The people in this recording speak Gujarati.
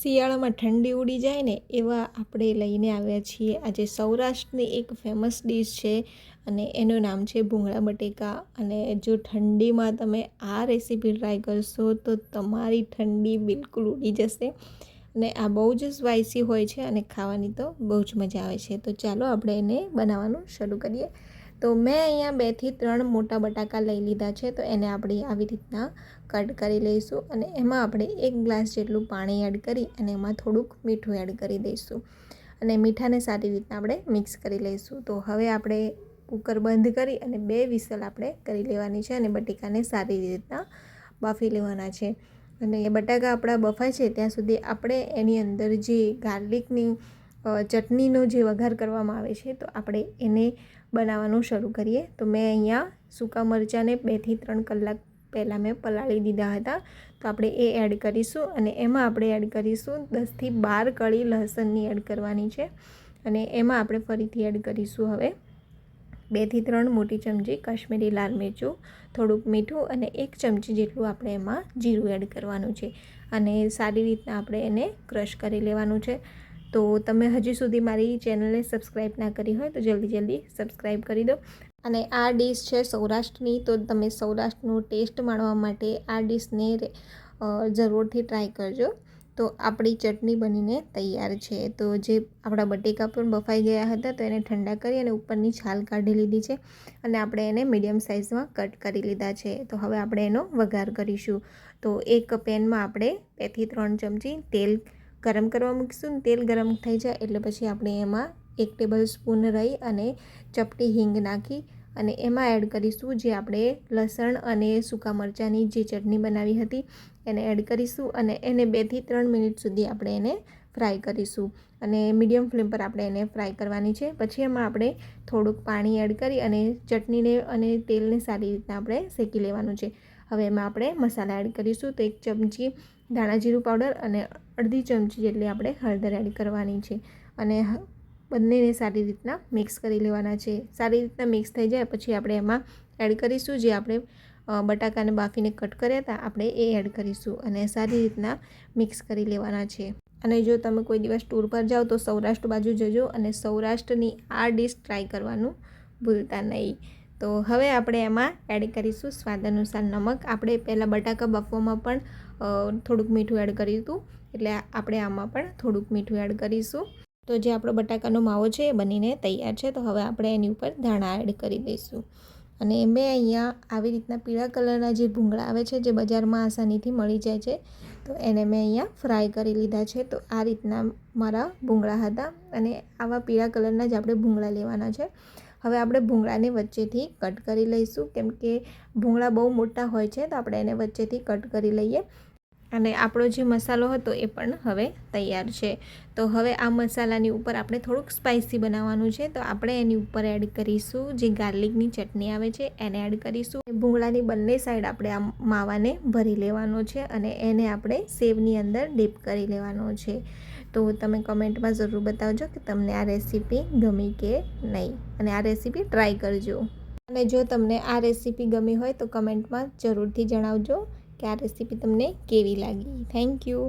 શિયાળામાં ઠંડી ઉડી જાય ને એવા આપણે લઈને આવ્યા છીએ આજે સૌરાષ્ટ્રની એક ફેમસ ડીશ છે અને એનું નામ છે ભૂંગળા બટેકા। અને જો ઠંડીમાં તમે આ રેસીપી ટ્રાય કરશો તો તમારી ઠંડી બિલકુલ ઉડી જશે। અને આ બહુ જ સ્પાઇસી હોય છે અને ખાવાની તો બહુ જ મજા આવે છે। તો ચાલો આપણે એને બનાવવાનું શરૂ કરીએ। તો મેં અહીંયા 2 થી 3 મોટા બટાકા લઈ લીધા છે। તો એને આપણે આવી રીતના કટ કરી લઈશું અને એમાં આપણે 1 ગ્લાસ જેટલું પાણી એડ કરી અને એમાં થોડુંક મીઠું એડ કરી દઈશું અને મીઠાને સારી રીતના આપણે મિક્સ કરી લઈશું। તો હવે આપણે કુકર બંધ કરી અને 2 વિસલ આપણે કરી લેવાની છે અને બટેકાને સારી રીતના બાફી લેવાના છે। અને એ બટાકા આપણા બફાય છે ત્યાં સુધી આપણે એની અંદર જે ગાર્લિકની ચટણીનો જે વઘાર કરવામાં આવે છે તો આપણે એને બનાવવાનું શરૂ કરીએ। તો મેં અહીંયા સૂકા મરચાંને 2 થી 3 કલાક પહેલાં મેં પલાળી દીધા હતા। તો આપણે એ એડ કરીશું અને એમાં આપણે એડ કરીશું 10 થી 12 કળી લસણની એડ કરવાની છે અને એમાં આપણે ફરીથી એડ કરીશું હવે 2 થી 3 મોટી ચમચી કાશ્મીરી લાલ મરચું, થોડુંક મીઠું અને 1 ચમચી જેટલું આપણે એમાં જીરું એડ કરવાનું છે અને સારી રીતના આપણે એને ક્રશ કરી લેવાનું છે। તો તમે હજી સુધી મારી ચેનલને સબસ્ક્રાઈબ ના કરી હોય તો જલ્દી સબસ્ક્રાઈબ કરી દો। અને આ ડીશ છે સૌરાષ્ટ્રની, તો તમે સૌરાષ્ટ્રનો ટેસ્ટ માણવા માટે આ ડીશને જરૂરથી ટ્રાય કરજો। તો આપણી ચટણી બનીને તૈયાર છે। તો જે આપણા બટેકા પણ બફાઈ ગયા હતા તો એને ઠંડા કરી અને ઉપરની છાલ કાઢી લીધી છે અને આપણે એને મીડિયમ સાઇઝમાં કટ કરી લીધા છે। તો હવે આપણે એનો વઘાર કરીશું। તો એક પેનમાં આપણે 2 થી 3 ચમચી તેલ ગરમ કરવા મૂકીશું। તેલ ગરમ થઈ જાય એટલે પછી આપણે એમાં 1 ટેબલ સ્પૂન રહી અને ચપટી હિંગ નાખી અને એમાં એડ કરીશું જે આપણે લસણ અને સૂકા મરચાંની જે ચટણી બનાવી હતી એને એડ કરીશું અને એને 2 થી 3 મિનિટ સુધી આપણે એને ફ્રાય કરીશું અને મીડિયમ ફ્લેમ પર આપણે એને ફ્રાય કરવાની છે। પછી એમાં આપણે થોડુંક પાણી એડ કરી અને ચટણીને અને તેલને સારી રીતના આપણે શેકી લેવાનું છે। હવે એમાં આપણે મસાલા એડ કરીશું। તો 1 ચમચી ધાણા જીરું પાવડર અને અડધી ચમચી જેટલી આપણે હળદર એડ કરવાની છે અને બંનેને સારી રીતના મિક્સ કરી લેવાના છે। સારી રીતના મિક્સ થઈ જાય પછી આપણે એમાં એડ કરીશું જે આપણે બટાકાને બાફીને કટ કર્યા હતા આપણે એ એડ કરીશું અને સારી રીતના મિક્સ કરી લેવાના છે। અને જો તમે કોઈ દિવસ ટૂર પર જાઓ તો સૌરાષ્ટ્ર બાજુ જજો અને સૌરાષ્ટ્રની આ ડીશ ટ્રાય કરવાનું ભૂલતા નહીં। તો હવે આપણે એમાં એડ કરીશું સ્વાદ અનુસાર નમક। આપણે પહેલાં બટાકા બાફવામાં પણ થોડુંક મીઠું એડ કર્યું હતું એટલે આપણે આમાં પણ થોડુંક મીઠું એડ કરીશું। તો જે આપણો બટાકાનો માવો છે એ બનીને તૈયાર છે। તો હવે આપણે એની ઉપર ધાણા એડ કરી દઈશું અને મેં અહીંયા આવી રીતના પીળા કલરના જે ભૂંગળા આવે છે જે બજારમાં આસાનીથી મળી જાય છે તો એને મેં અહીંયા ફ્રાય કરી લીધા છે। તો આ રીતના મારા ભૂંગળા હતા અને આવા પીળા કલરના જ આપણે ભૂંગળા લેવાના છે। હવે આપણે ભૂંગળાને વચ્ચેથી કટ કરી લઈશું કેમ કે ભૂંગળા બહુ મોટા હોય છે તો આપણે એને વચ્ચેથી કટ કરી લઈએ અને આપણો જે મસાલો હતો એ પણ હવે તૈયાર છે। તો હવે આ મસાલાની ઉપર આપણે થોડુંક સ્પાઇસી બનાવવાનું છે તો આપણે એની ઉપર એડ કરીશું જે ગાર્લિકની ચટણી આવે છે એને એડ કરીશું। ભૂંગળાની બંને સાઈડ આપણે આ માવાને ભરી લેવાનો છે અને એને આપણે સેવની અંદર ડીપ કરી લેવાનો છે। તો તમે કમેન્ટમાં જરૂર બતાવજો કે તમને આ રેસીપી ગમી કે નહીં અને આ રેસીપી ટ્રાય કરજો। અને જો તમને આ રેસીપી ગમી હોય તો કમેન્ટમાં જરૂરથી જણાવજો કે આ રેસીપી તમને કેવી લાગી। Thank you.